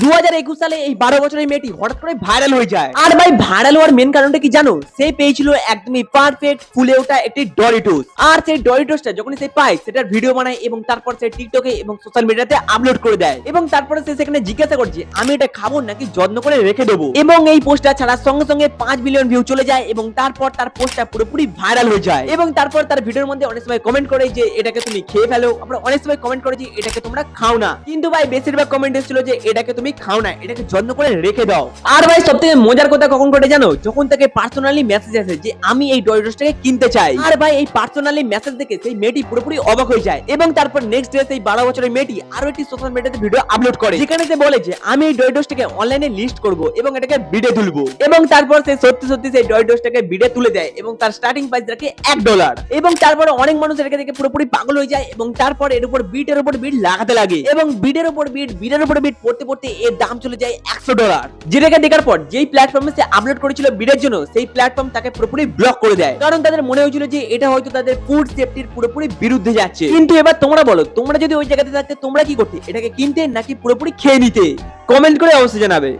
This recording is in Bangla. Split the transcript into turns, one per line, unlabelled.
2021 সালে এই 12 বছরের মেয়েটি হঠাৎ করে ভাইরাল হয়ে যায়। আর ভাই ভাইরাল হওয়ার মেন কারণটা কি জানো? সে পেয়েছিল একদমই পারফেক্ট ফুলে ওঠা একটি ডরিটোস। আর সেই ডরিটোসটা যখন সে পায় সেটার ভিডিও বানায় এবং তারপর সে টিকটকে এবং সোশ্যাল মিডিয়াতে আপলোড করে দেয় এবং তারপরে সে সেখানে জিজ্ঞাসা করছে আমি এটা খাবো নাকি যত্ন করে রেখে দেবো। এবং এই পোস্টটা ছাড়ার সঙ্গে সঙ্গে 5 মিলিয়ন ভিউ চলে যায় এবং তারপর তার পোস্টটা পুরোপুরি ভাইরাল হয়ে যায়। এবং তারপর তার ভিডিওর মধ্যে অনেক সময় কমেন্ট করে যে এটাকে তুমি খেয়ে ফেলো, আমরা অনেক সময় কমেন্ট করেছি এটাকে তোমরা খাও না, কিন্তু ভাই বেশিরভাগ কমেন্ট এসেছিল যে এটাকে তুমি খাও না, এটাকে যত্ন করে রেখে দাও। আর ভাই সবথেকে মজার কথা কখন ঘটে জানো? যখন তাকে পার্সোনালি মেসেজ আসে যে আমি এই ডরিটোসটাকে কিনতে চাই। আর ভাই এই পার্সোনালি মেসেজ দেখে সেই মেয়েটি পুরোপুরি অবাক হয়ে যায় এবং তারপর নেক্সট ডে সেই 12 বছরের মেয়েটি আরো একটি সোশ্যাল মিডিয়াতে ভিডিও আপলোড করে যেখানে সে বলে যে আমি এই ডরিটোসটাকে অনলাইনে লিস্ট করব এবং এটাকে বিডে তুলবো। এবং তারপর সে সত্যি সত্যি সেই ডরিটোসটাকে বিডে তুলে দেয় এবং তার স্টার্টিং প্রাইস রাখে $1। এবং তারপর অনেক মানুষ এটাকে দেখে পুরোপুরি পাগল হয়ে যায় এবং তারপর এর উপর বিটের উপর বিট লাগাতে লাগে এবং বিটের উপর বিটের উপর বিট পড়তে পড়তে এর দাম চলে যায় $100, যেটাকে দেখার পর যেই প্ল্যাটফর্মে সে আপলোড করেছিল বিডের জন্য সেই প্ল্যাটফর্ম তাকে পুরোপুরি ব্লক করে দেয়, কারণ তাদের মনে হয়েছিল যে এটা হয়তো তাদের ফুড সেফটির পুরোপুরি বিরুদ্ধে যাচ্ছে। কিন্তু এবার তোমরা বলো, তোমরা যদি ওই জায়গাতে থাকতে তোমরা কি করতে? এটাকে কিনতে নাকি পুরোপুরি খেয়ে নিতে? কমেন্ট করে অবশ্যই জানাবে।